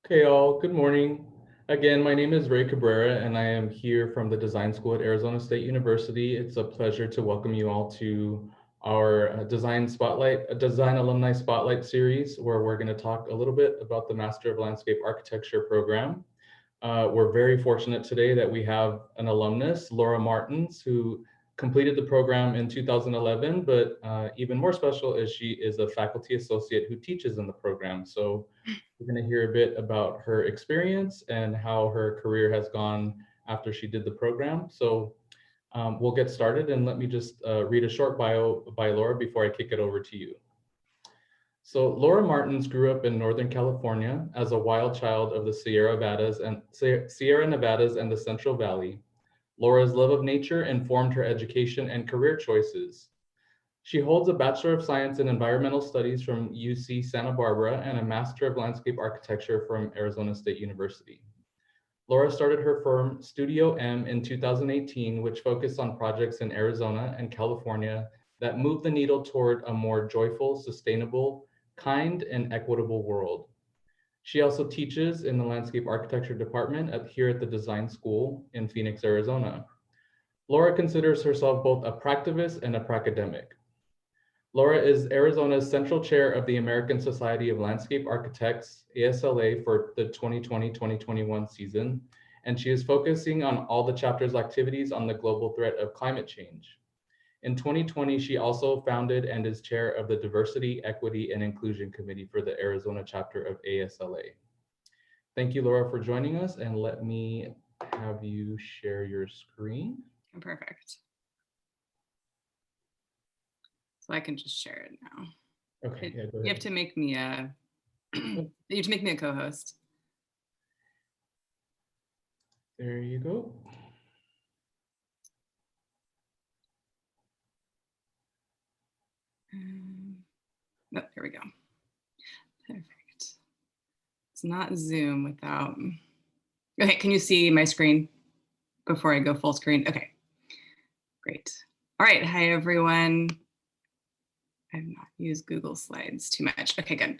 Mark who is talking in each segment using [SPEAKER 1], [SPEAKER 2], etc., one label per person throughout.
[SPEAKER 1] Okay, all, good morning. Again, my name is Ray Cabrera, and I am here from the Design School at Arizona State University. It's a pleasure to welcome you all to our Design Alumni Spotlight series, where we're going to talk a little bit about the Master of Landscape Architecture program. We're very fortunate today that we have an alumnus, Lora Martens, who completed the program in 2011, but even more special is she is a faculty associate who teaches in the program. So we're going to hear a bit about her experience and how her career has gone after she did the program. So we'll get started, and let me just read a short bio by Lora before I kick it over to you. So Lora Martens grew up in Northern California as a wild child of the Sierra Nevadas and the Central Valley. Laura's love of nature informed her education and career choices. She holds a Bachelor of Science in Environmental Studies from UC Santa Barbara and a Master of Landscape Architecture from Arizona State University. Lora started her firm Studio M in 2018, which focused on projects in Arizona and California that moved the needle toward a more joyful, sustainable, kind, and equitable world. She also teaches in the Landscape Architecture Department here at the Design School in Phoenix, Arizona. Lora considers herself both a practivist and a pracademic. Lora is Arizona's Central Chair of the American Society of Landscape Architects, ASLA, for the 2020-2021 season, and she is focusing on all the chapter's activities on the global threat of climate change. In 2020, she also founded and is chair of the Diversity, Equity, and Inclusion Committee for the Arizona chapter of ASLA. Thank you, Lora, for joining us, and let me have you share your screen.
[SPEAKER 2] Perfect. So I can just share it now.
[SPEAKER 1] Okay, yeah, go ahead.
[SPEAKER 2] You have to make me a co-host.
[SPEAKER 1] There you go.
[SPEAKER 2] Oh, there we go. Perfect. It's not Zoom without. Okay, can you see my screen before I go full screen? Okay, great. All right, hi everyone. I've not used Google Slides too much. Okay, good.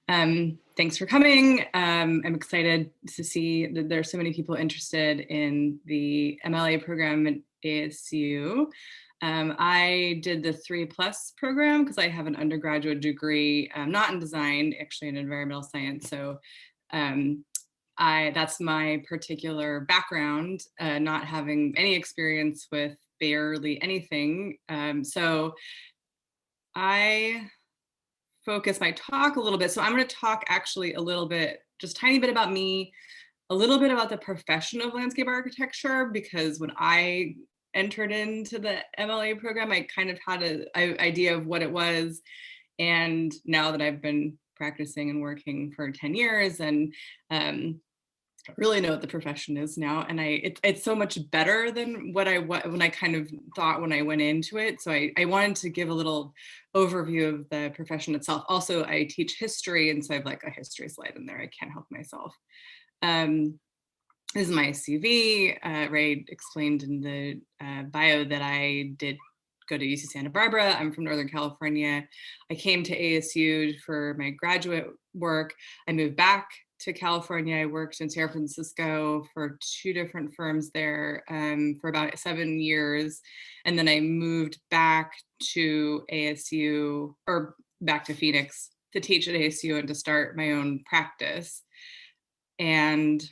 [SPEAKER 2] Thanks for coming. I'm excited to see that there's so many people interested in the MLA program at ASU. I did the 3+ program because I have an undergraduate degree, not in design, actually in environmental science. So that's my particular background, not having any experience with barely anything. So I focus my talk a little bit. So I'm going to talk actually a little bit, just tiny bit about me, a little bit about the profession of landscape architecture, because when I entered into the MLA program, I kind of had an idea of what it was. And now that I've been practicing and working for 10 years and really know what the profession is now, and it's so much better than when I kind of thought when I went into it. So I wanted to give a little overview of the profession itself. Also, I teach history, and so I have like a history slide in there. I can't help myself. This is my CV. Ray explained in the bio that I did go to UC Santa Barbara. I'm from Northern California. I came to ASU for my graduate work. I moved back to California. I worked in San Francisco for 2 different firms there for about 7 years. And then I moved back to ASU, or back to Phoenix, to teach at ASU and to start my own practice. And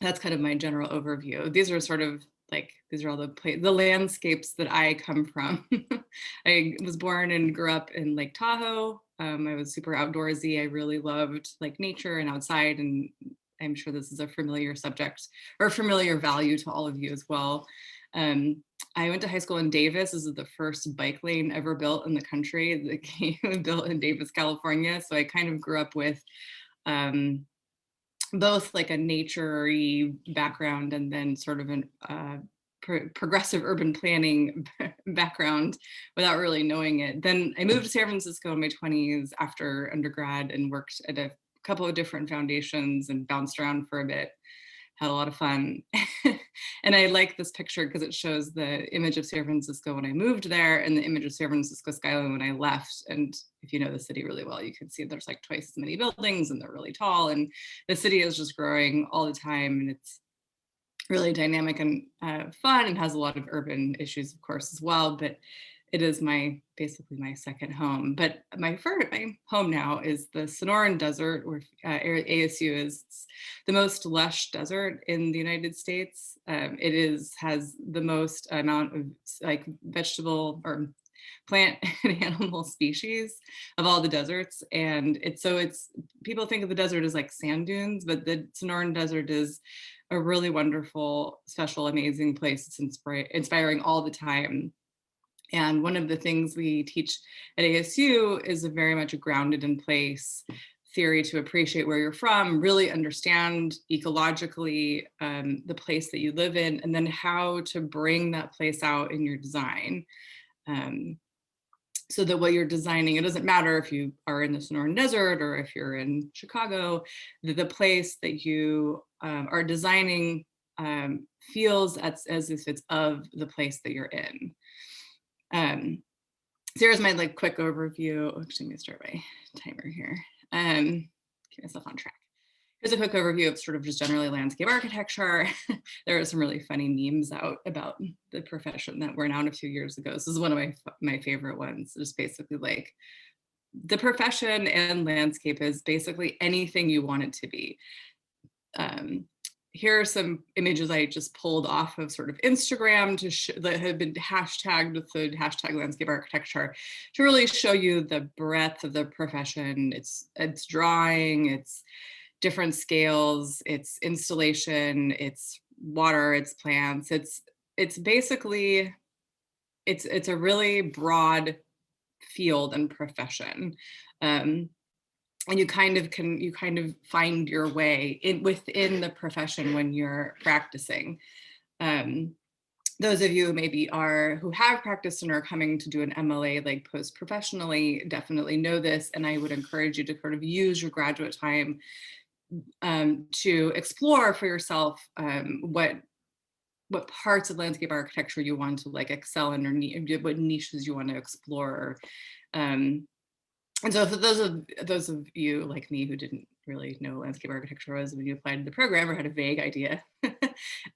[SPEAKER 2] that's kind of my general overview. These are sort of like, these are all the landscapes that I come from. I was born and grew up in Lake Tahoe. I was super outdoorsy. I really loved like nature and outside, and I'm sure this is a familiar subject or familiar value to all of you as well. I went to high school in Davis. This is the first bike lane ever built in the country, built in Davis, California. So I kind of grew up with both like a nature-y background and then sort of an progressive urban planning background without really knowing it. Then I moved to San Francisco in my 20s after undergrad and worked at a couple of different foundations and bounced around for a bit. had a lot of fun. And I like this picture because it shows the image of San Francisco when I moved there and the image of San Francisco skyline when I left. And if you know the city really well, you can see there's like twice as many buildings and they're really tall. And the city is just growing all the time. And it's really dynamic and fun, and has a lot of urban issues, of course, as well. But it is basically my second home. But my home now is the Sonoran Desert, where ASU is. It's the most lush desert in the United States. Has the most amount of like vegetable or plant and animal species of all the deserts. And it's people think of the desert as like sand dunes, but the Sonoran Desert is a really wonderful, special, amazing place. It's inspiring all the time. And one of the things we teach at ASU is a very much a grounded in place theory to appreciate where you're from, really understand ecologically the place that you live in, and then how to bring that place out in your design. So that what you're designing, it doesn't matter if you are in the Sonoran Desert or if you're in Chicago, the place that you are designing feels as if it's of the place that you're in. So here's my like quick overview. Actually, let me start my timer here. Keep myself on track. Here's a quick overview of sort of just generally landscape architecture. There are some really funny memes out about the profession that were out a few years ago. This is one of my favorite ones. It's basically like the profession and landscape is basically anything you want it to be. Here are some images I just pulled off of sort of Instagram that have been hashtagged with the hashtag landscape architecture to really show you the breadth of the profession. It's drawing, it's different scales, it's installation, it's water, it's plants. It's basically, it's a really broad field and profession. And you kind of find your way within the profession when you're practicing. Those of you who have practiced and are coming to do an MLA like post-professionally definitely know this, and I would encourage you to sort of use your graduate time to explore for yourself what parts of landscape architecture you want to like excel in, or what niches you want to explore. And so for those of you like me who didn't really know what landscape architecture was when you applied to the program or had a vague idea,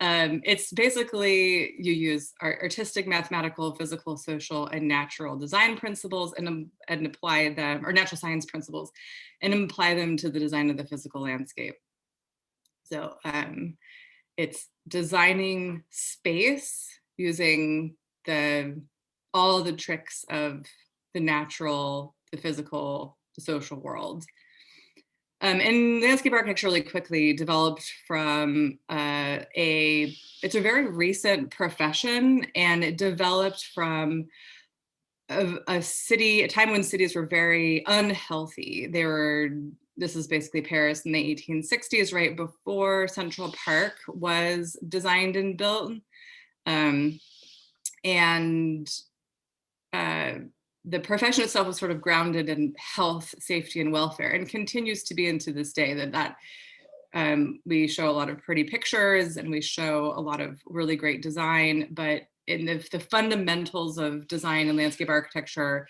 [SPEAKER 2] it's basically you use artistic, mathematical, physical, social, and natural design principles and apply them, or natural science principles, and apply them to the design of the physical landscape. So it's designing space using all the tricks of the natural, the physical, the social world. And landscape architecture really quickly developed from it's a very recent profession, and it developed from a time when cities were very unhealthy. This is basically Paris in the 1860s, right before Central Park was designed and built. The profession itself was sort of grounded in health, safety, and welfare, and continues to be into this day. That we show a lot of pretty pictures and we show a lot of really great design, but in the fundamentals of design and landscape architecture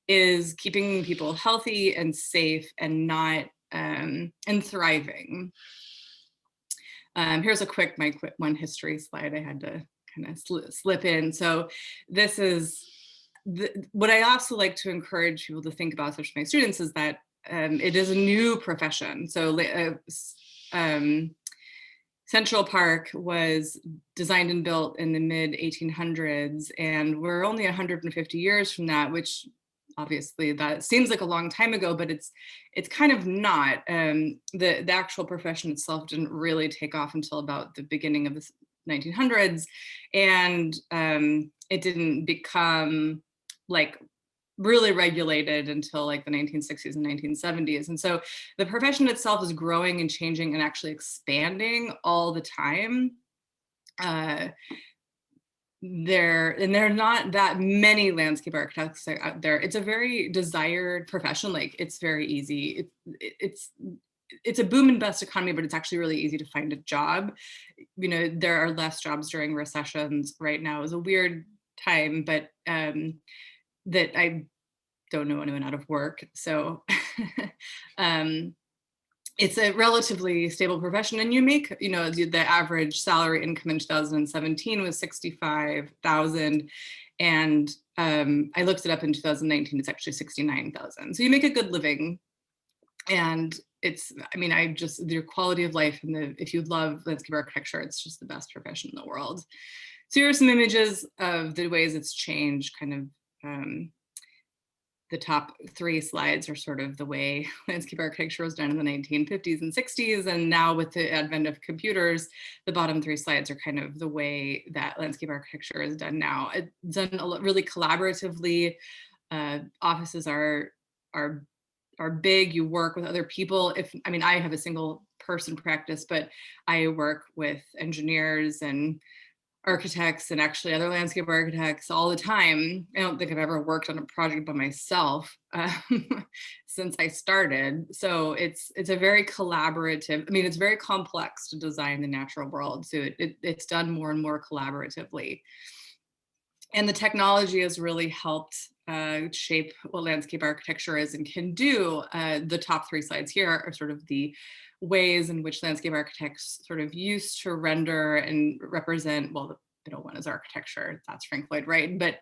[SPEAKER 2] is keeping people healthy and safe and not and thriving. Here's my quick one history slide I had to kind of slip in. So this is what I also like to encourage people to think about, especially my students, is that it is a new profession. So Central Park was designed and built in the mid 1800s, and we're only 150 years from that, which obviously that seems like a long time ago, but it's kind of not. The actual profession itself didn't really take off until about the beginning of the 1900s, and it didn't become like really regulated until like the 1960s and 1970s. And so the profession itself is growing and changing and actually expanding all the time. There are not that many landscape architects out there. It's a very desired profession. Like it's very easy. it's a boom and bust economy, but it's actually really easy to find a job. There are less jobs during recessions. Right now is a weird time, but that I don't know anyone out of work. So it's a relatively stable profession, and you make, the average salary income in 2017 was 65,000, and I looked it up in 2019. It's actually 69,000. So you make a good living, and your quality of life, and if you love landscape architecture, it's just the best profession in the world. So here are some images of the ways it's changed. Kind of the top 3 slides are sort of the way landscape architecture was done in the 1950s and 60s. And now with the advent of computers, the bottom 3 slides are kind of the way that landscape architecture is done now. It's done really collaboratively. Offices are big. You work with other people. I have a single person practice, but I work with engineers and architects and actually other landscape architects all the time. I don't think I've ever worked on a project by myself since I started. So it's a very collaborative. It's very complex to design the natural world. So it's done more and more collaboratively. And the technology has really helped shape what landscape architecture is and can do. The top 3 slides here are sort of the ways in which landscape architects sort of used to render and represent, well, the middle one is architecture, that's Frank Lloyd Wright, but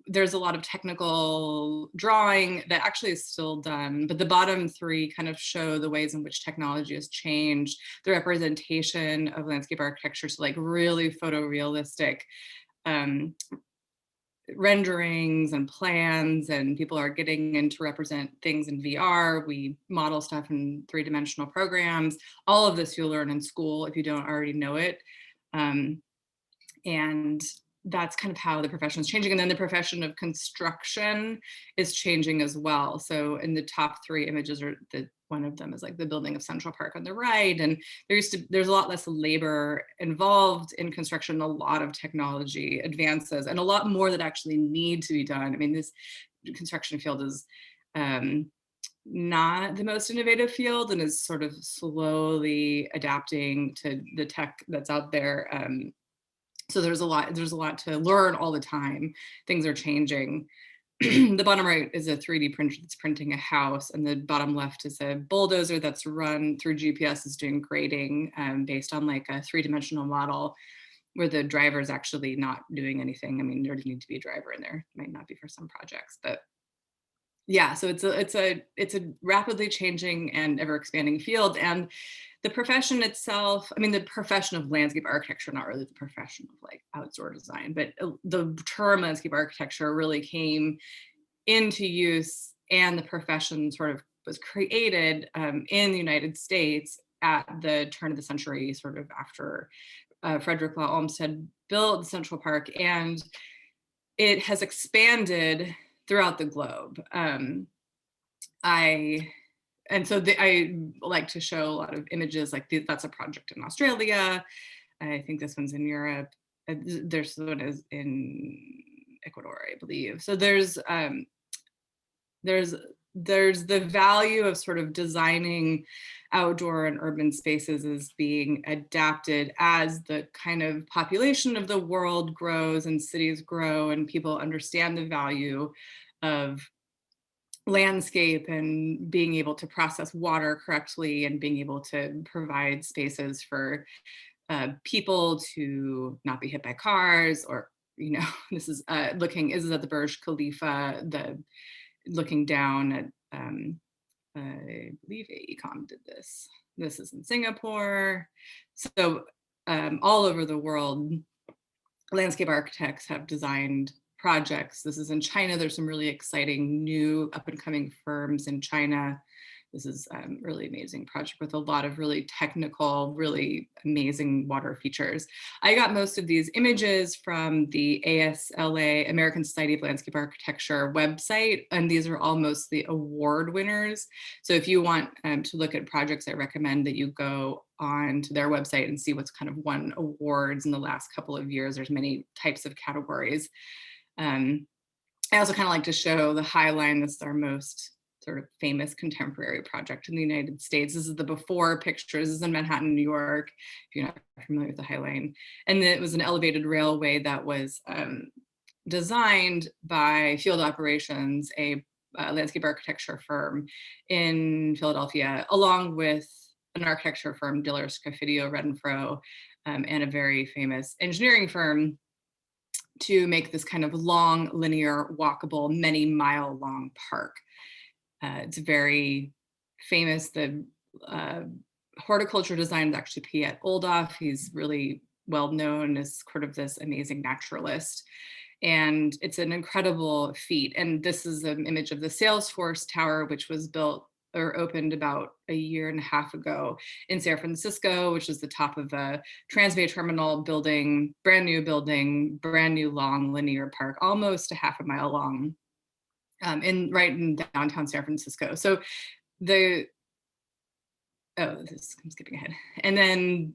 [SPEAKER 2] there's a lot of technical drawing that actually is still done, but the bottom 3 kind of show the ways in which technology has changed the representation of landscape architecture, so like really photorealistic renderings and plans, and people are getting in to represent things in VR. We model stuff in 3-dimensional programs. All of this you'll learn in school if you don't already know it. And that's kind of how the profession is changing. And then the profession of construction is changing as well. So in the top 3 images, one of them is like the building of Central Park on the right. And there's a lot less labor involved in construction, a lot of technology advances, and a lot more that actually need to be done. This construction field is not the most innovative field and is sort of slowly adapting to the tech that's out there. So there's a lot to learn all the time. Things are changing. The bottom right is a 3D printer that's printing a house, and the bottom left is a bulldozer that's run through GPS, is doing grading based on like a 3-dimensional model where the driver is actually not doing anything. There doesn't need to be a driver in there. It might not be for some projects, but yeah, so it's a rapidly changing and ever expanding field. And the profession itself, the profession of landscape architecture, not really the profession of like outdoor design, but the term landscape architecture really came into use, and the profession sort of was created in the United States at the turn of the century, sort of after Frederick Law Olmsted built Central Park, and it has expanded throughout the globe. I like to show a lot of images, like that's a project in Australia. I think this one's in Europe. There's one is in Ecuador, I believe. So there's the value of sort of designing outdoor and urban spaces is being adapted as the kind of population of the world grows and cities grow and people understand the value of landscape and being able to process water correctly and being able to provide spaces for people to not be hit by cars, or this is at the Burj Khalifa, looking down at I believe AECOM did this. This is in Singapore. So all over the world, landscape architects have designed projects. This is in China. There's some really exciting new up and coming firms in China. This is a really amazing project with a lot of really technical, really amazing water features. I got most of these images from the ASLA, American Society of Landscape Architecture website, and these are all mostly award winners. So if you want to look at projects, I recommend that you go on to their website and see what's kind of won awards in the last couple of years. There's many types of categories. I also kind of like to show the High Line. This is our most sort of famous contemporary project in the United States. This is the before pictures. This is in Manhattan, New York, if you're not familiar with the High Line. And it was an elevated railway that was designed by Field Operations, a landscape architecture firm in Philadelphia, along with an architecture firm, Diller, Sgraffito, Renfro, and a very famous engineering firm, to make this kind of long, linear, walkable, many mile long park. It's very famous. The horticulture design is actually Piet Oldhoff. He's really well known as sort of this amazing naturalist. And it's an incredible feat. And this is an image of the Salesforce Tower, which was built or opened about a year and a half ago in San Francisco, which is the top of a Transbay Terminal building, brand new long linear park, almost a half a mile long, right in downtown San Francisco. So I'm skipping ahead. And then,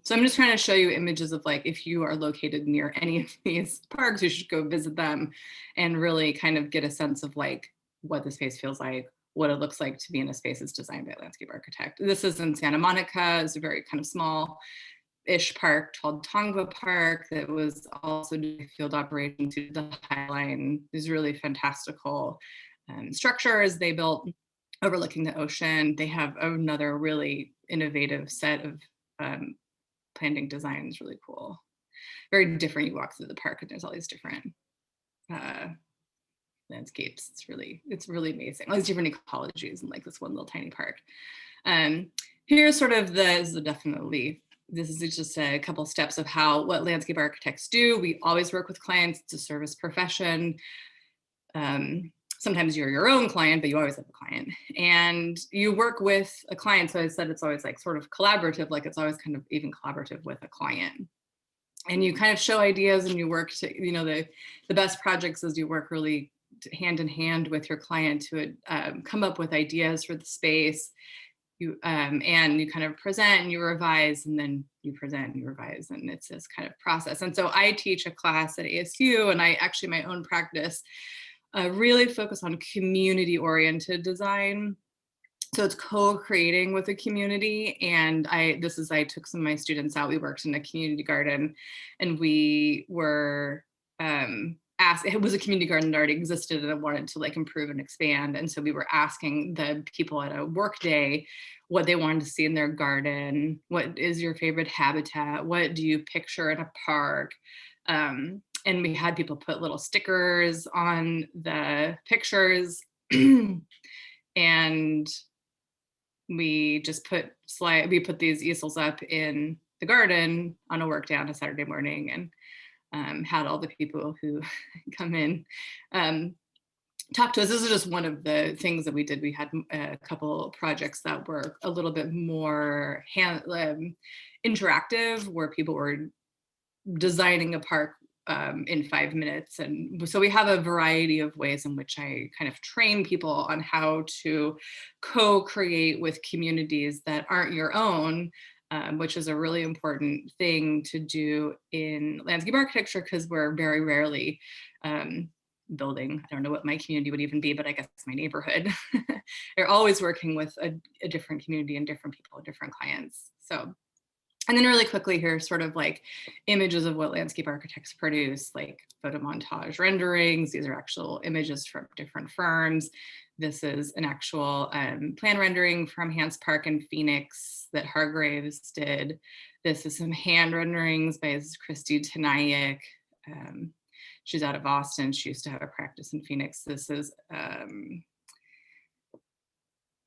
[SPEAKER 2] so I'm just trying to show you images of, like, if you are located near any of these parks, you should go visit them and really kind of get a sense of like what the space feels like, what it looks like to be in a space that's designed by a landscape architect. This is in Santa Monica. It's a very kind of small-ish park called Tongva Park that was also doing field operations to the High Line. These really fantastical structures they built overlooking the ocean. They have another really innovative set of planting designs, really cool. Very different. You walk through the park and there's all these different landscapes. It's really amazing. All these different ecologies in like this one little tiny park. Here's sort of this is just a couple steps of what landscape architects do. We always work with clients. It's a service profession. Sometimes you're your own client, but you always have a client. And you work with a client. So I said it's always like sort of collaborative, like it's always kind of even collaborative with a client. And you kind of show ideas and you work to, the best projects is you work really hand in hand with your client to come up with ideas for the space. And you kind of present and you revise, and then you present and you revise, and it's this kind of process. And so I teach a class at ASU, and I actually, my own practice, really focus on community-oriented design. So it's co-creating with a community. And I took some of my students out. We worked in a community garden, and we were asked, it was a community garden that already existed and I wanted to like improve and expand. And so we were asking the people at a work day what they wanted to see in their garden. What is your favorite habitat? What do you picture in a park? And we had people put little stickers on the pictures. And we just put these easels up in the garden on a work day on a Saturday morning, and had all the people who come in talk to us. This is just one of the things that we did. We had a couple projects that were a little bit more interactive, where people were designing a park in 5 minutes. And so we have a variety of ways in which I kind of train people on how to co-create with communities that aren't your own, which is a really important thing to do in landscape architecture, because we're very rarely building, I don't know what my community would even be, but I guess it's my neighborhood. They're always working with a different community and different people and different clients. So, and then really quickly here, sort of like images of what landscape architects produce, like photo montage renderings. These are actual images from different firms. This is an actual plan rendering from Hans Park in Phoenix that Hargraves did. This is some hand renderings by Christy Tanayak. She's out of Austin. She used to have a practice in Phoenix. This is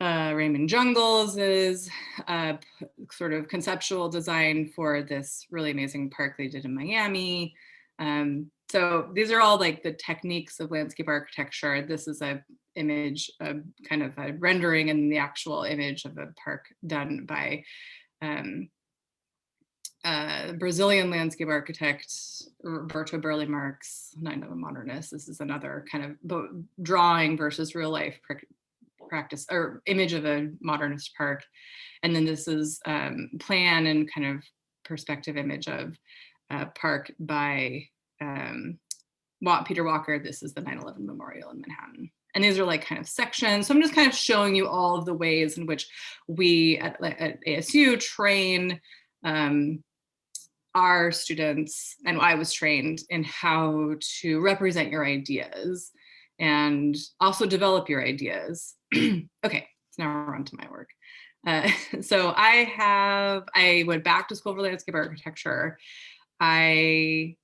[SPEAKER 2] Raymond Jungles is sort of conceptual design for this really amazing park they did in Miami. So these are all like the techniques of landscape architecture. This is a image, kind of a rendering, and the actual image of a park done by Brazilian landscape architect Roberto Burle Marx, not a modernist. This is another kind of drawing versus real life practice or image of a modernist park. And then this is plan and kind of perspective image of a park by Peter Walker. This is the 9/11 Memorial in Manhattan. And these are like kind of sections. So I'm just kind of showing you all of the ways in which we at ASU train our students, and I was trained in how to represent your ideas and also develop your ideas. Okay, so now we're on to my work. So I went back to school for landscape architecture. I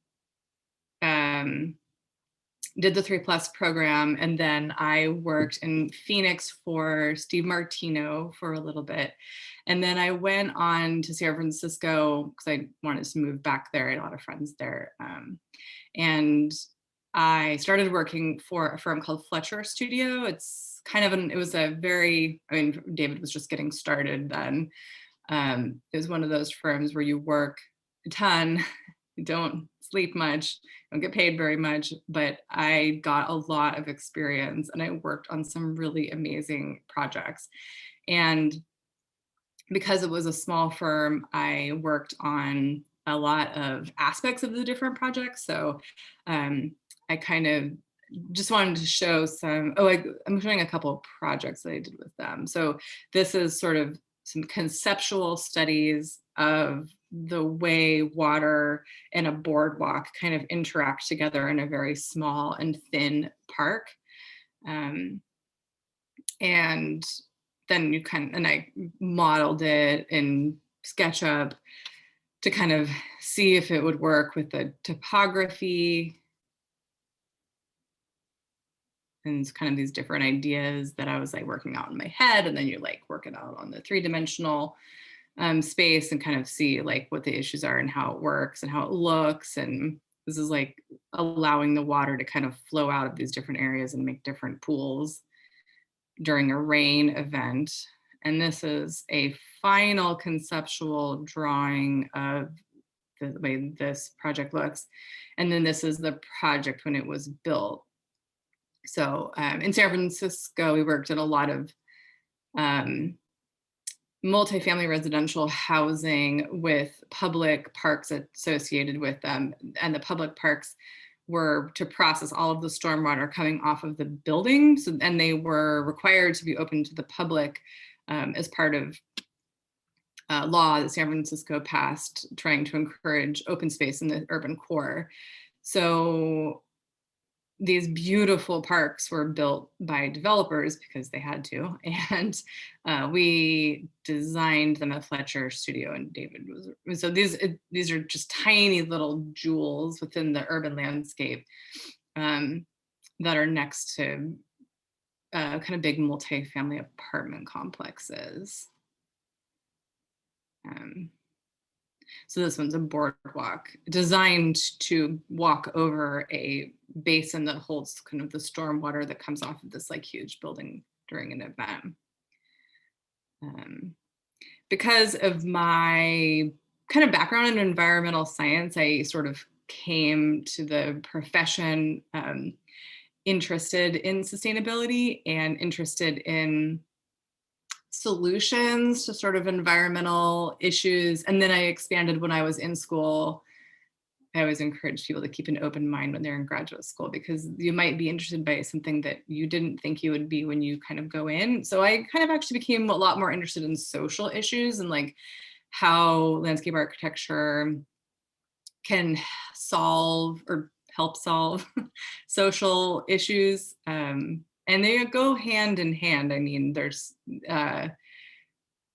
[SPEAKER 2] did the 3+ program, and then I worked in Phoenix for Steve Martino for a little bit. And then I went on to San Francisco because I wanted to move back there. I had a lot of friends there. And I started working for a firm called Fletcher Studio. It's kind of it was a very, I mean, David was just getting started then. It was one of those firms where you work a ton, you don't sleep much, don't get paid very much, but I got a lot of experience and I worked on some really amazing projects. And because it was a small firm, I worked on a lot of aspects of the different projects. So I kind of just wanted to show some, I'm showing a couple of projects that I did with them. So this is sort of some conceptual studies of the way water and a boardwalk kind of interact together in a very small and thin park. And then I modeled it in SketchUp to kind of see if it would work with the topography and kind of these different ideas that I was like working out in my head. And then you're like working out on the 3-dimensional space and kind of see like what the issues are and how it works and how it looks. And this is like allowing the water to kind of flow out of these different areas and make different pools during a rain event. And this is a final conceptual drawing of the way this project looks. And then this is the project when it was built. So in San Francisco, we worked in a lot of multifamily residential housing with public parks associated with them. And the public parks were to process all of the stormwater coming off of the building. So, and they were required to be open to the public as part of law that San Francisco passed, trying to encourage open space in the urban core. So these beautiful parks were built by developers because they had to, and we designed them at Fletcher Studio, and David was. So these are just tiny little jewels within the urban landscape that are next to kind of big multi-family apartment complexes. So this one's a boardwalk designed to walk over a basin that holds kind of the storm water that comes off of this like huge building during an event. Because of my kind of background in environmental science, I sort of came to the profession interested in sustainability and interested in solutions to sort of environmental issues. And then I expanded when I was in school. I always encourage people to keep an open mind when they're in graduate school, because you might be interested by something that you didn't think you would be when you kind of go in. So I kind of actually became a lot more interested in social issues and like how landscape architecture can solve or help solve social issues. And they go hand in hand. I mean,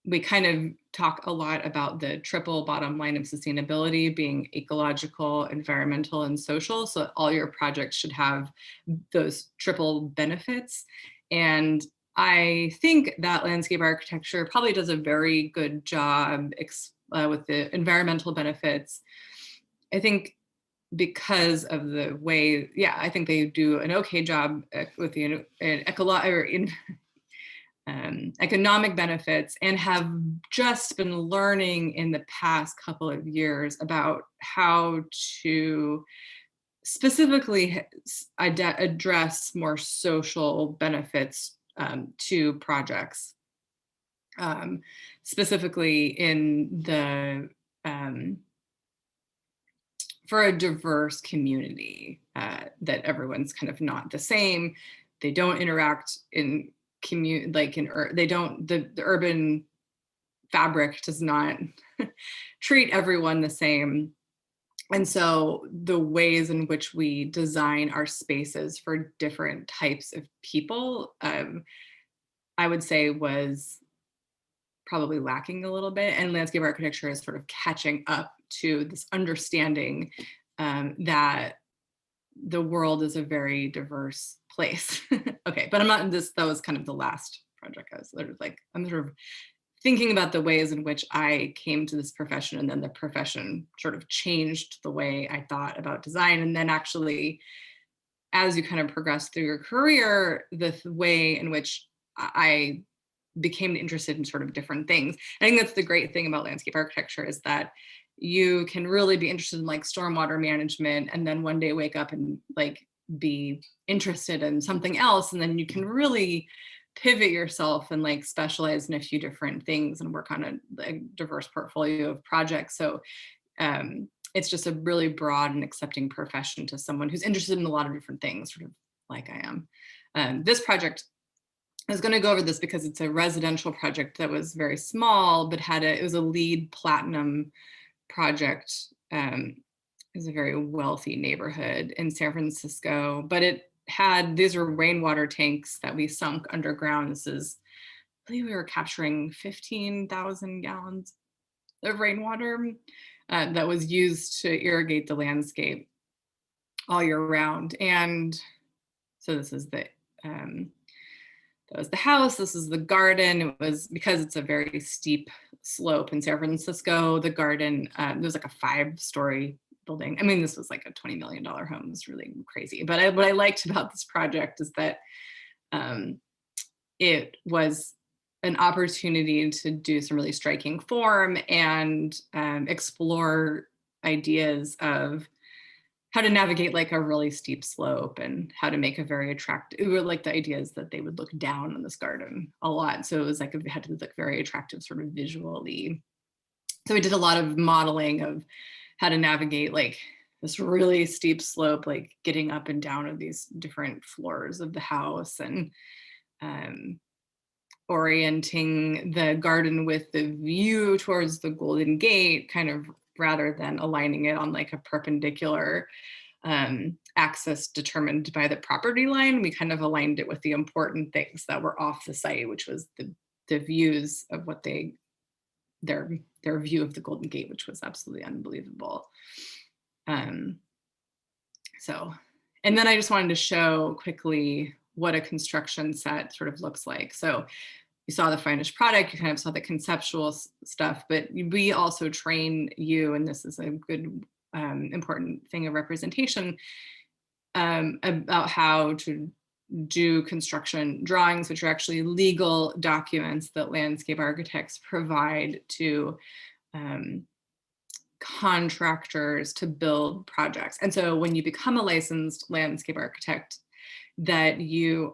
[SPEAKER 2] we kind of talk a lot about the triple bottom line of sustainability being ecological, environmental, and social. So all your projects should have those triple benefits. And I think that landscape architecture probably does a very good job with the environmental benefits. I think because of the way, I think they do an okay job with the economic benefits, and have just been learning in the past couple of years about how to specifically address more social benefits to projects, specifically in the for a diverse community, that everyone's kind of not the same. they don't interact in they don't, the urban fabric does not treat everyone the same. And so the ways in which we design our spaces for different types of people, I would say was probably lacking a little bit. And landscape architecture is sort of catching up to this understanding that the world is a very diverse place. Okay, but I'm not in this, that was kind of the last project I was sort of like, I'm sort of thinking about the ways in which I came to this profession, and then the profession sort of changed the way I thought about design. And then actually, as you kind of progress through your career, the way in which I became interested in sort of different things. I think that's the great thing about landscape architecture, is that you can really be interested in like stormwater management, and then one day wake up and like be interested in something else, and then you can really pivot yourself and like specialize in a few different things and work on a diverse portfolio of projects. So it's just a really broad and accepting profession to someone who's interested in a lot of different things, sort of like I am. This project, I was going to go over this because it's a residential project that was very small, but it was a LEED Platinum project. It was a very wealthy neighborhood in San Francisco, but these were rainwater tanks that we sunk underground. I believe we were capturing 15,000 gallons of rainwater that was used to irrigate the landscape all year round. And so this is that was the house. This is the garden. It was, because it's a very steep slope in San Francisco, the garden, there was like a 5-story building. I mean, this was like a $20 million home. It was really crazy. But what I liked about this project is that it was an opportunity to do some really striking form and explore ideas of how to navigate like a really steep slope and how to make a very attractive, it were like the ideas that they would look down on this garden a lot. So it was like, it had to look very attractive sort of visually. So we did a lot of modeling of how to navigate like this really steep slope, like getting up and down of these different floors of the house, and orienting the garden with the view towards the Golden Gate, kind of, rather than aligning it on like a perpendicular axis determined by the property line. We kind of aligned it with the important things that were off the site, which was the views of what their view of the Golden Gate, which was absolutely unbelievable. So, and then I just wanted to show quickly what a construction set sort of looks like. So you saw the finished product, you kind of saw the conceptual stuff, but we also train you, and this is a good important thing of representation, about how to do construction drawings, which are actually legal documents that landscape architects provide to contractors to build projects. And so when you become a licensed landscape architect, that you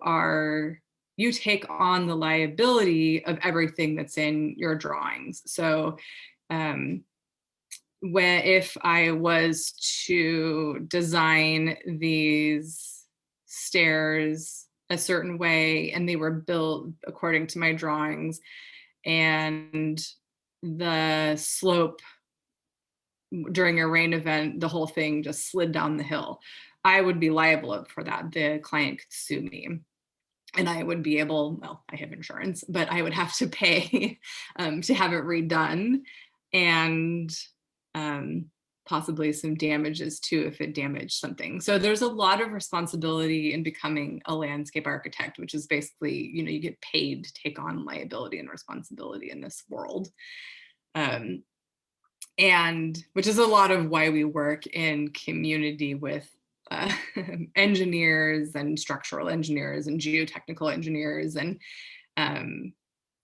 [SPEAKER 2] take on the liability of everything that's in your drawings. So if I was to design these stairs a certain way and they were built according to my drawings, and the slope during a rain event, the whole thing just slid down the hill, I would be liable for that. The client could sue me. And I would be able, well, I have insurance, but I would have to pay to have it redone, and possibly some damages too if it damaged something. So there's a lot of responsibility in becoming a landscape architect, which is basically, you get paid to take on liability and responsibility in this world. And which is a lot of why we work in community with engineers and structural engineers and geotechnical engineers, and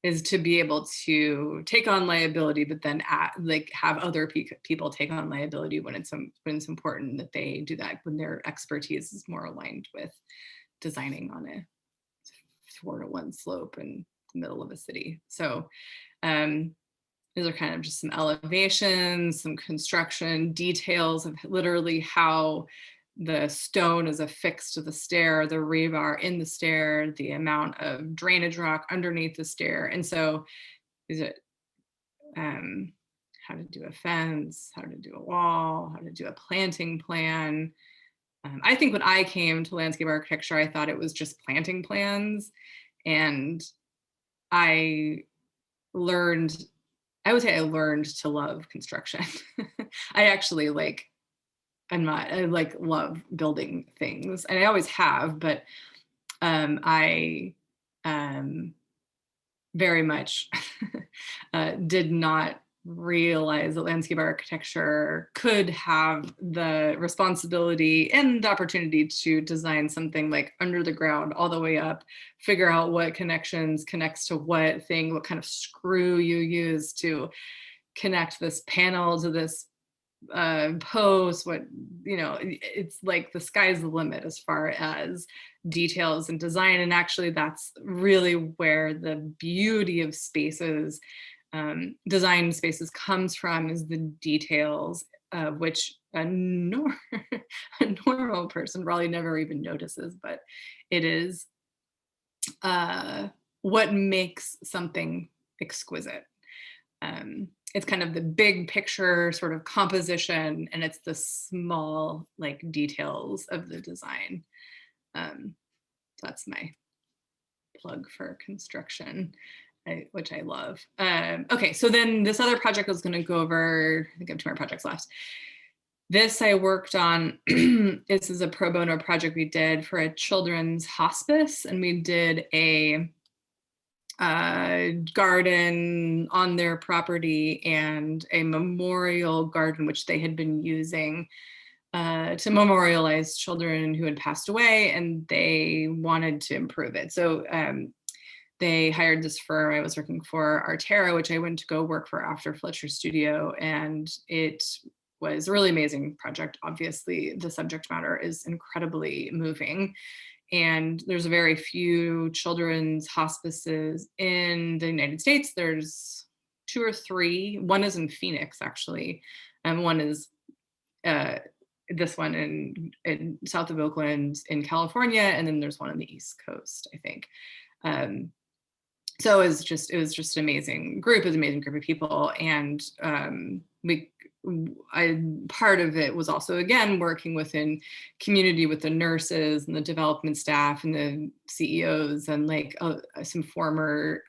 [SPEAKER 2] is to be able to take on liability, but then have other people take on liability when it's important that they do that, when their expertise is more aligned with designing on a 4-to-1 slope in the middle of a city. So these are kind of just some elevations, some construction details of literally how the stone is affixed to the stair, the rebar in the stair, the amount of drainage rock underneath the stair. And so is it how to do a fence, how to do a wall, how to do a planting plan. I think when I came to landscape architecture, I thought it was just planting plans. And I learned, I would say I learned to love construction. I actually like, I like love building things, and I always have, but I very much did not realize that landscape architecture could have the responsibility and the opportunity to design something like under the ground all the way up, figure out what connections connects to what thing, what kind of screw you use to connect this panel to this post, what, you know, it's like the sky's the limit as far as details and design. And actually that's really where the beauty of spaces, design spaces, comes from, is the details, which a normal person probably never even notices, but it is what makes something exquisite. It's kind of the big picture sort of composition, and it's the small like details of the design. That's my plug for construction, which I love. Okay, so then this other project I was going to go over, I think I have 2 more projects left. This I worked on, this is a pro bono project we did for a children's hospice, and we did a garden on their property and a memorial garden, which they had been using to memorialize children who had passed away, and they wanted to improve it. So they hired this firm I was working for, Artera, which I went to go work for after Fletcher Studio, and it was a really amazing project. Obviously, the subject matter is incredibly moving. And there's very few children's hospices in the United States. There's 2 or 3. One is in Phoenix, actually, and one is this one in south of Oakland in California, and then there's one on the East Coast, I think. So it was just an amazing group. It was an amazing group of people, and part of it was also, again, working within community with the nurses and the development staff and the CEOs and like some former,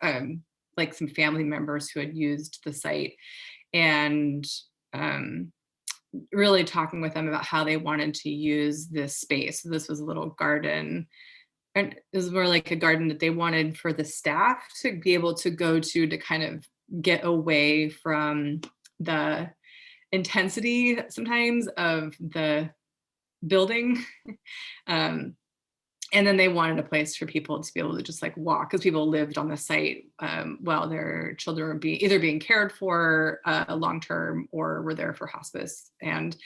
[SPEAKER 2] like some family members who had used the site, and really talking with them about how they wanted to use this space. So this was a little garden, and it was more like a garden that they wanted for the staff to be able to go to kind of get away from the intensity sometimes of the building. And then they wanted a place for people to be able to just like walk, because people lived on the site while their children were either being cared for long-term or were there for hospice. And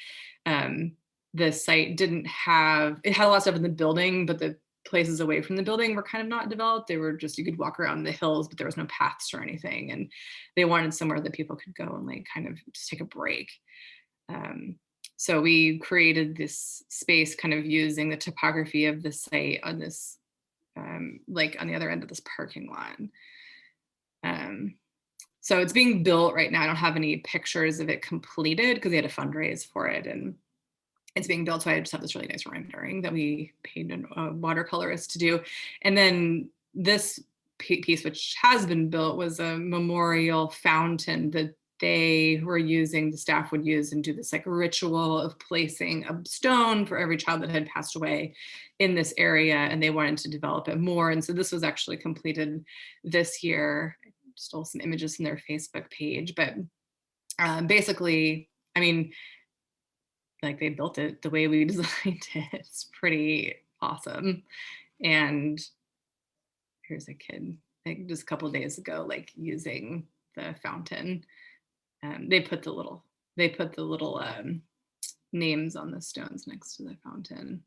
[SPEAKER 2] the site it had a lot of stuff in the building, but the places away from the building were kind of not developed. They were just, you could walk around the hills, but there was no paths or anything. And they wanted somewhere that people could go and like kind of just take a break. So we created this space kind of using the topography of the site on this, like on the other end of this parking lot. So it's being built right now. I don't have any pictures of it completed because they had to fundraise for it, and it's being built. So I just have this really nice rendering that we paid a watercolorist to do. And then this piece, which has been built, was a memorial fountain that the staff would use and do this like ritual of placing a stone for every child that had passed away in this area, and they wanted to develop it more. And so this was actually completed this year. I stole some images from their Facebook page, but basically, I mean, like they built it the way we designed it. It's pretty awesome. And here's a kid, like just a couple of days ago, like using the fountain. They put the little names on the stones next to the fountain.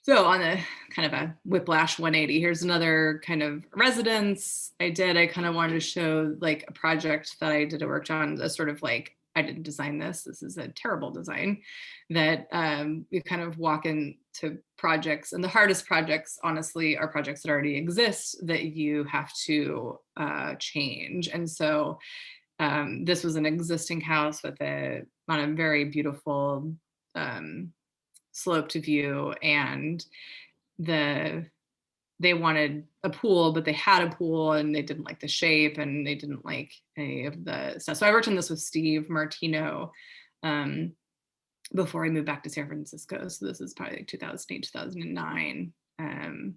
[SPEAKER 2] So on a kind of a whiplash 180, here's another kind of residence I did. I kind of wanted to show like a project that I worked on, a sort of like, I didn't design this. This is a terrible design. That you kind of walk into projects, and the hardest projects, honestly, are projects that already exist that you have to change. And so this was an existing house with on a very beautiful sloped view, and they wanted a pool, but they had a pool and they didn't like the shape and they didn't like any of the stuff. So I worked on this with Steve Martino before I moved back to San Francisco. So this is probably like 2008, 2009. And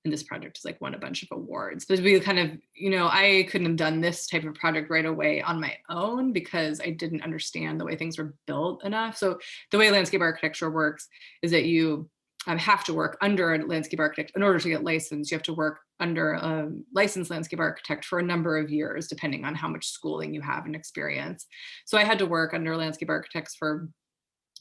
[SPEAKER 2] this project has like won a bunch of awards. But we kind of, I couldn't have done this type of project right away on my own because I didn't understand the way things were built enough. So the way landscape architecture works is that you have to work under a landscape architect. In order to get licensed, you have to work under a licensed landscape architect for a number of years, depending on how much schooling you have and experience. So I had to work under landscape architects for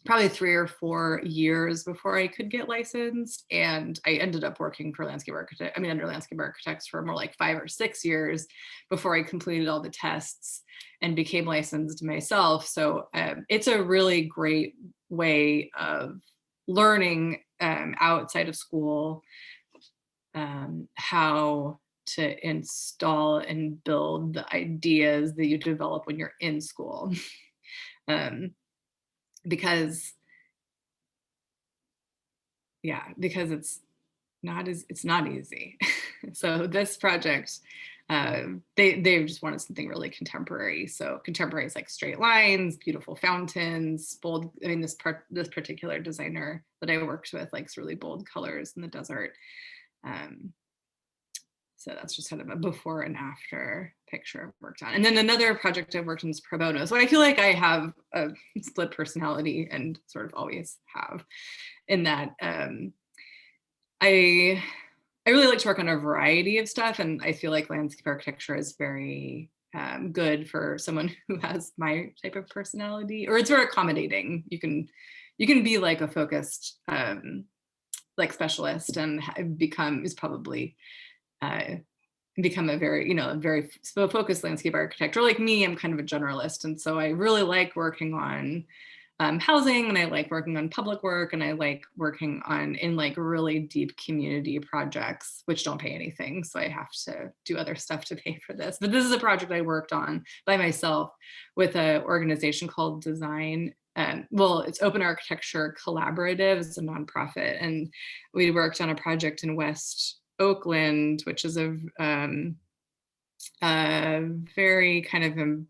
[SPEAKER 2] probably 3 or 4 years before I could get licensed. And I ended up working for under landscape architects for more like 5 or 6 years before I completed all the tests and became licensed myself. So it's a really great way of learning outside of school how to install and build the ideas that you develop when you're in school. Because it's not easy. So this project, they just wanted something really contemporary. So contemporary is like straight lines, beautiful fountains, bold. I mean, this particular designer that I worked with likes really bold colors in the desert. So that's just kind of a before and after picture I've worked on. And then another project I've worked on is pro bono. So I feel like I have a split personality and sort of always have, in that I really like to work on a variety of stuff. And I feel like landscape architecture is very good for someone who has my type of personality, or it's very accommodating. You can be like a focused like specialist and become a very focused landscape architect. Or like me, I'm kind of a generalist. And so I really like working on housing, and I like working on public work, and I like working in like really deep community projects, which don't pay anything. So I have to do other stuff to pay for this. But this is a project I worked on by myself with an organization called Design. It's Open Architecture Collaborative. It's a nonprofit. And we worked on a project in West Oakland, which is a very kind of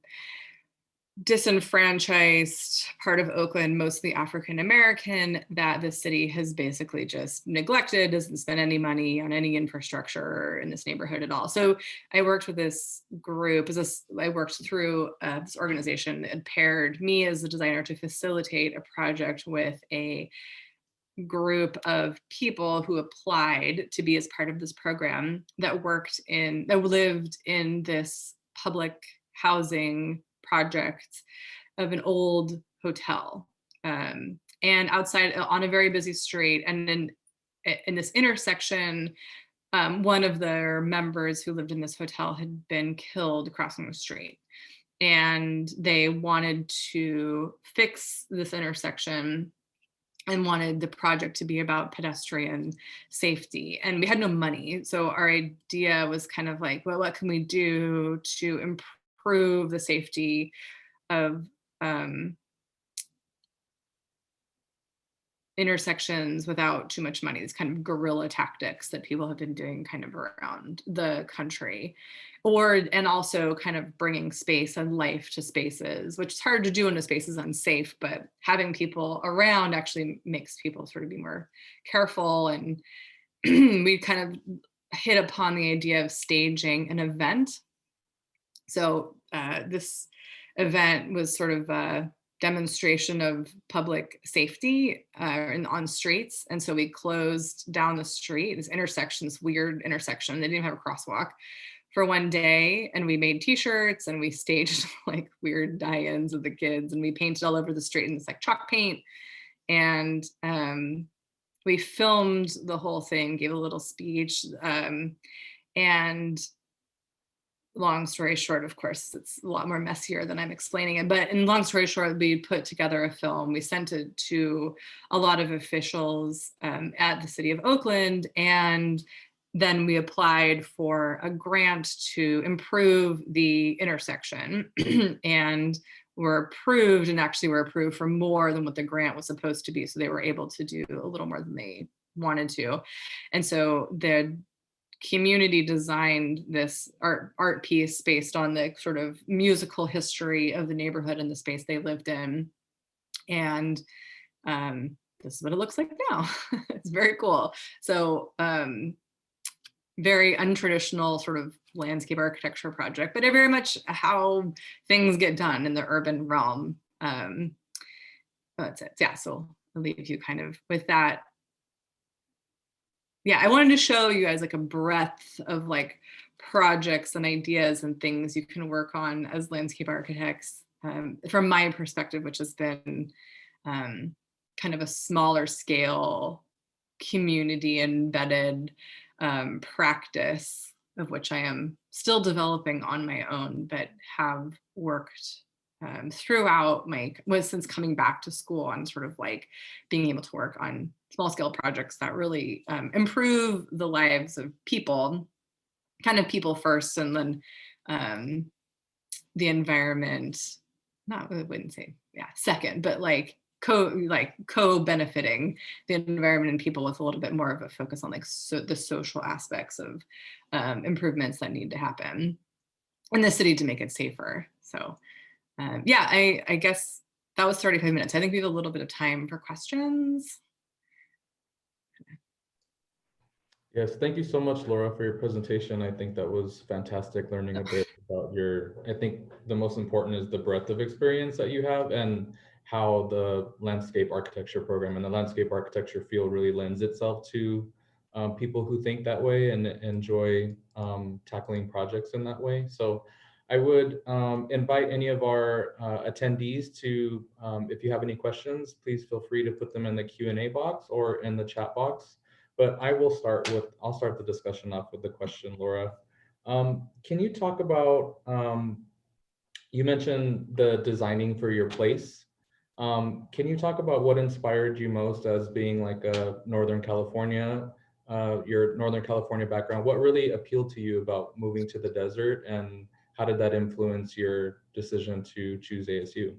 [SPEAKER 2] disenfranchised part of Oakland, mostly African American, that the city has basically just neglected, doesn't spend any money on any infrastructure in this neighborhood at all. So I worked with this group, I worked through this organization that paired me as the designer to facilitate a project with a group of people who applied to be as part of this program that lived in this public housing project of an old hotel, and outside on a very busy street. And then in this intersection, one of their members who lived in this hotel had been killed crossing the street, and they wanted to fix this intersection and wanted the project to be about pedestrian safety. And we had no money. So our idea was kind of like, well, what can we do to improve the safety of intersections without too much money? These kind of guerrilla tactics that people have been doing kind of around the country, and also kind of bringing space and life to spaces, which is hard to do when a space is unsafe, but having people around actually makes people sort of be more careful. And we kind of hit upon the idea of staging an event. So this event was sort of a demonstration of public safety on streets. And so we closed down the street, this weird intersection. They didn't even have a crosswalk for one day. And we made t-shirts and we staged like weird die-ins of the kids, and we painted all over the street in this like chalk paint. And we filmed the whole thing, gave a little speech. And long story short, of course, it's a lot more messier than I'm explaining it. But in long story short, we put together a film. We sent it to a lot of officials at the city of Oakland, and then we applied for a grant to improve the intersection, and were approved, and actually were approved for more than what the grant was supposed to be. So they were able to do a little more than they wanted to. And so the community designed this art piece based on the sort of musical history of the neighborhood and the space they lived in. And this is what it looks like now. It's very cool. So very untraditional sort of landscape architecture project, but very much how things get done in the urban realm. That's it. Yeah, so I'll leave you kind of with that. Yeah, I wanted to show you guys like a breadth of like projects and ideas and things you can work on as landscape architects from my perspective, which has been kind of a smaller scale, community embedded practice, of which I am still developing on my own, but have worked throughout since coming back to school on sort of like being able to work on small scale projects that really improve the lives of people, kind of people first, and then the environment, not, I wouldn't say, yeah, second, but like co-benefiting the environment and people with a little bit more of a focus on like the social aspects of improvements that need to happen in the city to make it safer. So yeah, I guess that was 35 minutes. I think we have a little bit of time for questions.
[SPEAKER 1] Yes, thank you so much, Laura, for your presentation. I think that was fantastic learning a bit about I think the most important is the breadth of experience that you have and how the landscape architecture program and the landscape architecture field really lends itself to people who think that way and enjoy tackling projects in that way. So I would invite any of our attendees to, if you have any questions, please feel free to put them in the Q&A box or in the chat box. But I'll start the discussion off with the question, Laura. Can you talk about, you mentioned the designing for your place. Can you talk about what inspired you most as being like a Northern California, your Northern California background? What really appealed to you about moving to the desert, and how did that influence your decision to choose ASU?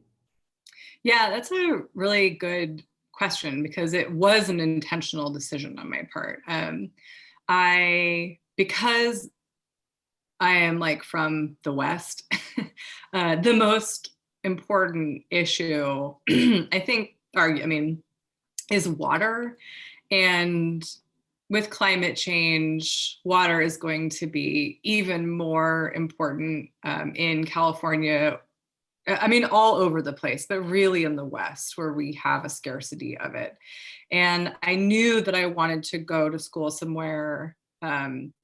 [SPEAKER 2] Yeah, that's a really good question because it was an intentional decision on my part. Because I am like from the West, the most important issue, I think, is water. And with climate change, water is going to be even more important in California. I mean, all over the place, but really in the West where we have a scarcity of it. And I knew that I wanted to go to school somewhere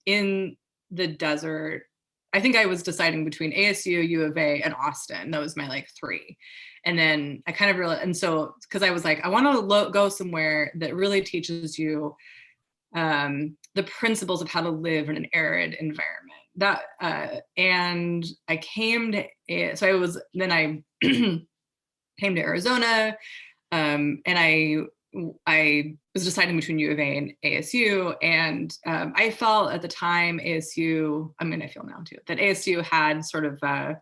[SPEAKER 2] in the desert. I think I was deciding between ASU, U of A, and Austin. That was my like three. And then I kind of realized, and so, because I was like, I want to go somewhere that really teaches you the principles of how to live in an arid environment. And I came to, so I came to Arizona, and I was deciding between U of A and ASU, and I felt at the time ASU, I mean, I feel now too, that ASU had sort of a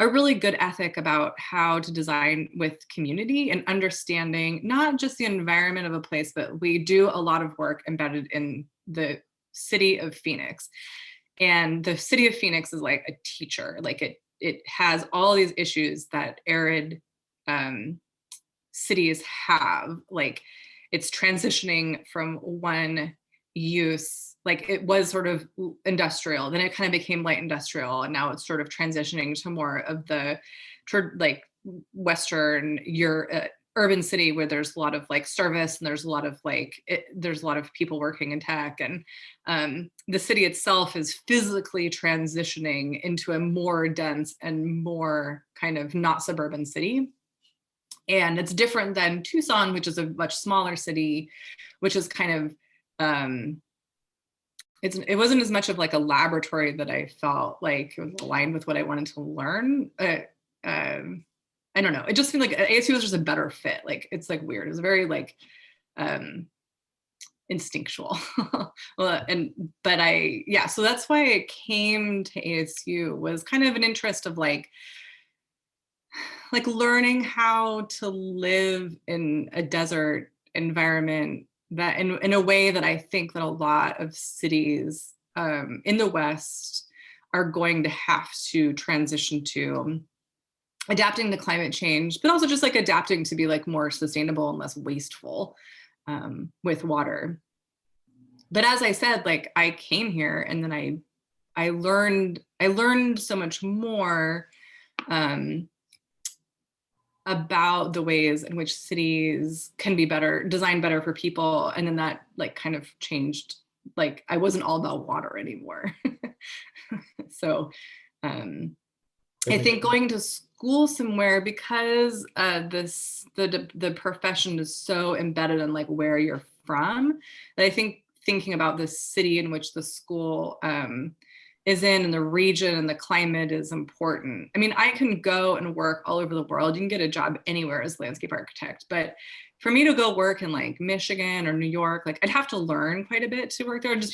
[SPEAKER 2] really good ethic about how to design with community and understanding not just the environment of a place, but we do a lot of work embedded in the city of Phoenix. And the city of Phoenix is like a teacher, like it has all these issues that arid cities have. Like it's transitioning from one use, like it was sort of industrial, then it kind of became light industrial, and now it's sort of transitioning to more of the like Western urban city where there's a lot of like service and there's a lot of there's a lot of people working in tech, and the city itself is physically transitioning into a more dense and more kind of not suburban city. And it's different than Tucson, which is a much smaller city, which is kind of it wasn't as much of like a laboratory that I felt like it was aligned with what I wanted to learn. I don't know. It just seemed like ASU was just a better fit. Like it's like weird. It was very like instinctual. Well, so that's why I came to ASU, was kind of an interest of like learning how to live in a desert environment, that in a way that I think that a lot of cities in the West are going to have to transition to, adapting to climate change, but also just like adapting to be like more sustainable and less wasteful with water. But as I said, like I came here and then I learned so much more about the ways in which cities can be designed better for people. And then that like kind of changed, like I wasn't all about water anymore. So I think going to school somewhere, because the profession is so embedded in like where you're from, that I think thinking about the city in which the school is in and the region and the climate is important. I mean, I can go and work all over the world. You can get a job anywhere as a landscape architect, but for me to go work in like Michigan or New York, like I'd have to learn quite a bit to work there. It would just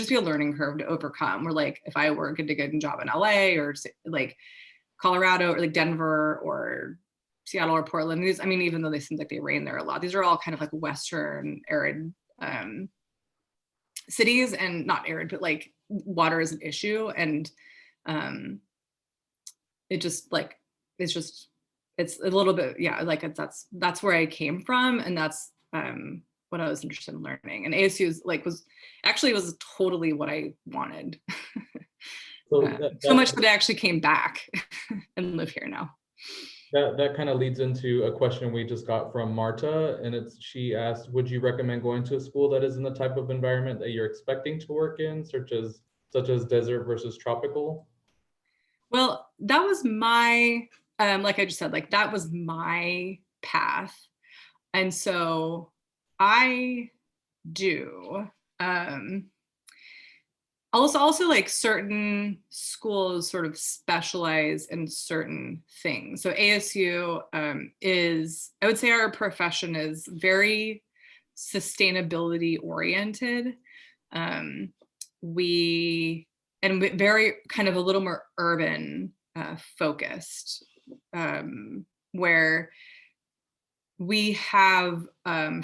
[SPEAKER 2] be a learning curve to overcome. Where like if I were to get a job in LA or like Colorado or like Denver or Seattle or Portland, I mean, even though they seem like they rain there a lot, these are all kind of like Western arid cities, and not arid, but like water is an issue. And it's a little bit, yeah, like that's where I came from. And that's what I was interested in learning. And ASU was totally what I wanted. So much that I actually came back and live here now.
[SPEAKER 1] That kind of leads into a question we just got from Marta, and she asked, would you recommend going to a school that is in the type of environment that you're expecting to work in, such as desert versus tropical?
[SPEAKER 2] Well, that was my, like I just said, like that was my path. And so I do. Also like certain schools sort of specialize in certain things. So ASU is, I would say our profession is very sustainability oriented. Very kind of a little more urban focused, where we have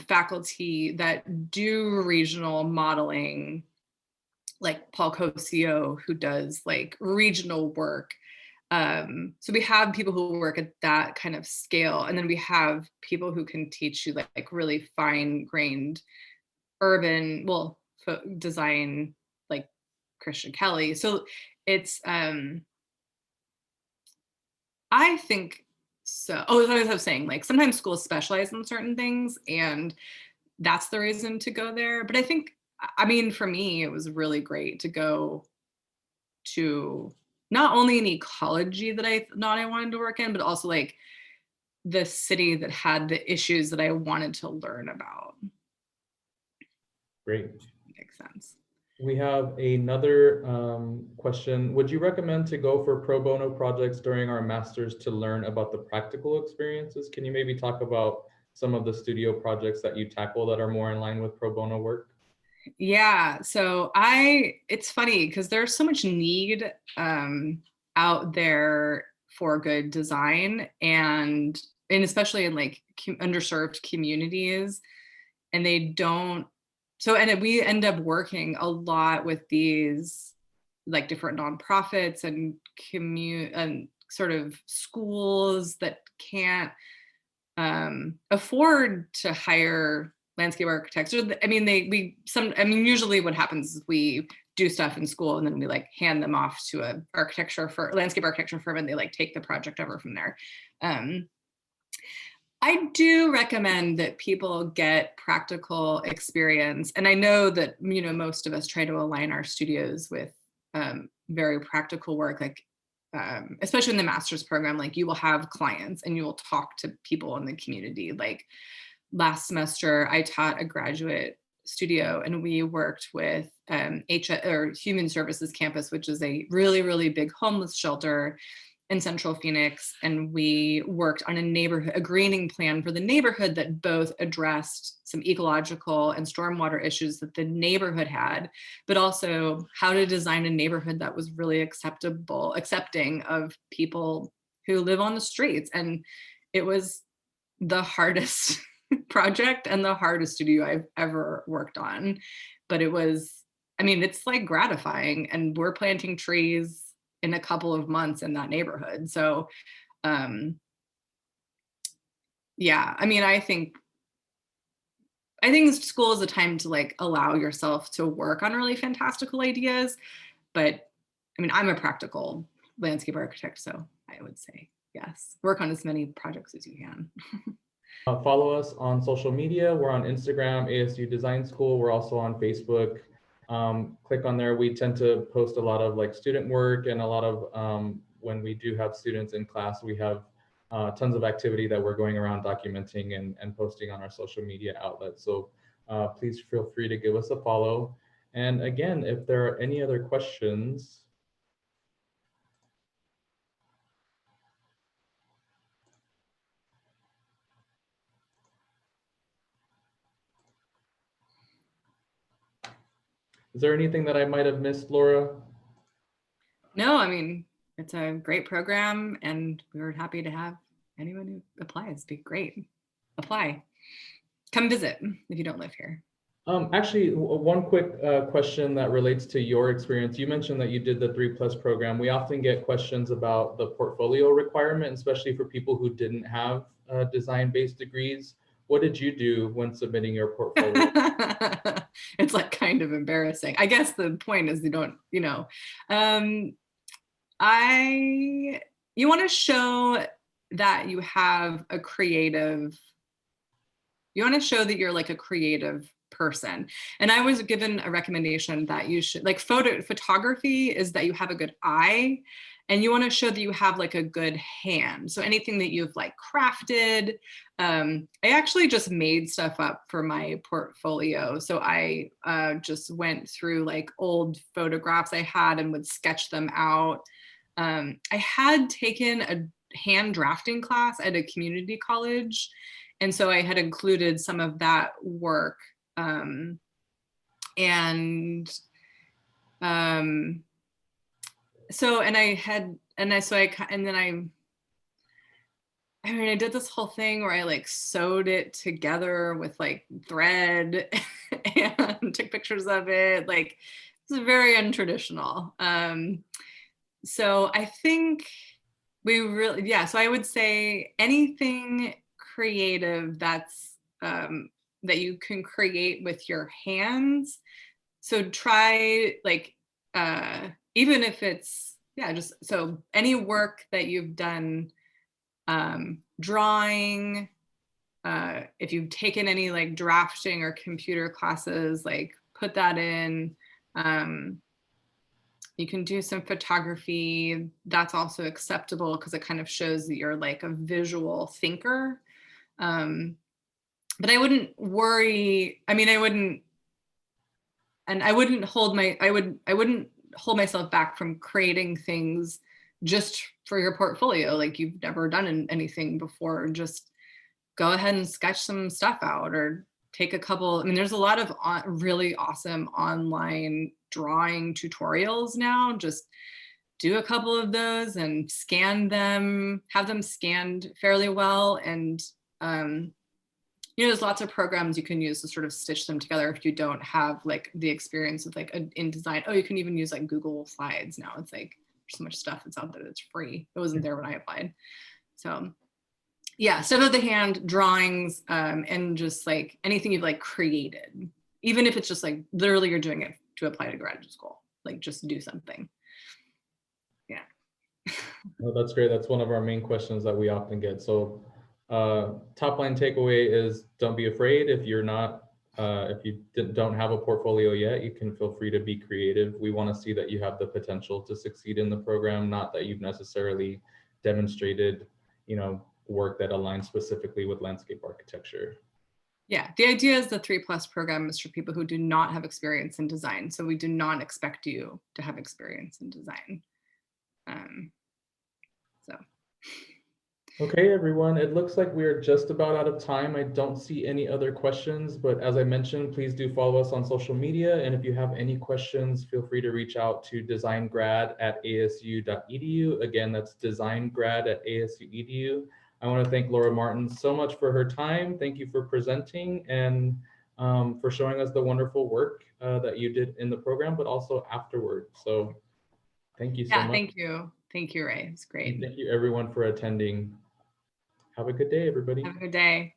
[SPEAKER 2] faculty that do regional modeling, like Paul Cosio, who does like regional work. So we have people who work at that kind of scale. And then we have people who can teach you like really fine-grained urban, design, like Christian Kelly. So it's, I think so. Oh, as I was saying, like sometimes schools specialize in certain things, and that's the reason to go there. But I mean, for me, it was really great to go to not only an ecology that I thought I wanted to work in, but also like the city that had the issues that I wanted to learn about.
[SPEAKER 1] Great.
[SPEAKER 2] Makes sense.
[SPEAKER 1] We have another question. Would you recommend to go for pro bono projects during our master's to learn about the practical experiences? Can you maybe talk about some of the studio projects that you tackle that are more in line with pro bono work?
[SPEAKER 2] Yeah, so it's funny because there's so much need out there for good design, and especially in like underserved communities, and they don't. So, and we end up working a lot with these like different nonprofits and and sort of schools that can't afford to hire landscape architects. Usually what happens is we do stuff in school and then we like hand them off to a landscape architecture firm, and they like take the project over from there. I do recommend that people get practical experience. And I know that, most of us try to align our studios with very practical work, like especially in the master's program, like you will have clients and you will talk to people in the community. Like last semester, I taught a graduate studio and we worked with Human Services campus, which is a really, really big homeless shelter in Central Phoenix. And we worked on a greening plan for the neighborhood that both addressed some ecological and stormwater issues that the neighborhood had, but also how to design a neighborhood that was really accepting of people who live on the streets. And it was the hardest project and the hardest studio I've ever worked on. But it was, I mean, it's like gratifying, and we're planting trees in a couple of months in that neighborhood. So yeah, I mean, I think school is a time to like allow yourself to work on really fantastical ideas. But I mean, I'm a practical landscape architect, so I would say yes, work on as many projects as you can.
[SPEAKER 1] Follow us on social media. We're on Instagram, ASU Design School. We're also on Facebook. Click on there. We tend to post a lot of like student work, and a lot of when we do have students in class, we have tons of activity that we're going around documenting and posting on our social media outlets. So please feel free to give us a follow. And again, if there are any other questions, is there anything that I might have missed, Laura?
[SPEAKER 2] No, I mean, it's a great program, and we were happy to have anyone who applies. Be great. Apply. Come visit if you don't live here.
[SPEAKER 1] Actually, one quick question that relates to your experience. You mentioned that you did the 3+ program. We often get questions about the portfolio requirement, especially for people who didn't have design-based degrees. What did you do when submitting your portfolio?
[SPEAKER 2] It's like kind of embarrassing. I guess the point is you don't, you know, you want to show that you have a creative, you want to show that you're like a creative person. And I was given a recommendation that you should, like, photography is that you have a good eye, and you want to show that you have like a good hand. So anything that you've like crafted, I actually just made stuff up for my portfolio. So I just went through like old photographs I had and would sketch them out. I had taken a hand drafting class at a community college, and so I had included some of that work. I did this whole thing where I like sewed it together with like thread and took pictures of it. Like, it's very untraditional. So I think so I would say anything creative that's that you can create with your hands. So try like even if it's just so any work that you've done, drawing, if you've taken any like drafting or computer classes, like put that in. You can do some photography. That's also acceptable because it kind of shows that you're like a visual thinker. But I wouldn't worry. I mean, I wouldn't hold myself back from creating things just for your portfolio. Like, you've never done anything before, just go ahead and sketch some stuff out, or take a couple. I mean, there's a lot of really awesome online drawing tutorials now. Just do a couple of those and scan them, have them scanned fairly well. And there's lots of programs you can use to sort of stitch them together if you don't have like the experience with like InDesign. Oh, you can even use like Google Slides now. It's like so much stuff that's out there that's free. It wasn't there when I applied. So yeah, stuff of the hand, drawings, and just like anything you've like created, even if it's just like literally you're doing it to apply to graduate school, like just do something. Yeah.
[SPEAKER 1] Oh, that's great. That's one of our main questions that we often get. So top line takeaway is don't be afraid. If you're not, if you don't have a portfolio yet, you can feel free to be creative. We want to see that you have the potential to succeed in the program, not that you've necessarily demonstrated, work that aligns specifically with landscape architecture.
[SPEAKER 2] Yeah, the idea is the 3+ program is for people who do not have experience in design. So we do not expect you to have experience in design. So.
[SPEAKER 1] Okay, everyone, it looks like we're just about out of time. I don't see any other questions, but as I mentioned, please do follow us on social media. And if you have any questions, feel free to reach out to designgrad@asu.edu. Again, that's designgrad@asu.edu. I want to thank Lora Martens so much for her time. Thank you for presenting and for showing us the wonderful work that you did in the program, but also afterward. So thank you so
[SPEAKER 2] Yeah,
[SPEAKER 1] much.
[SPEAKER 2] thank you. Thank you, Ray. It's great.
[SPEAKER 1] And thank you everyone for attending. Have a good day, everybody.
[SPEAKER 2] Have a good day.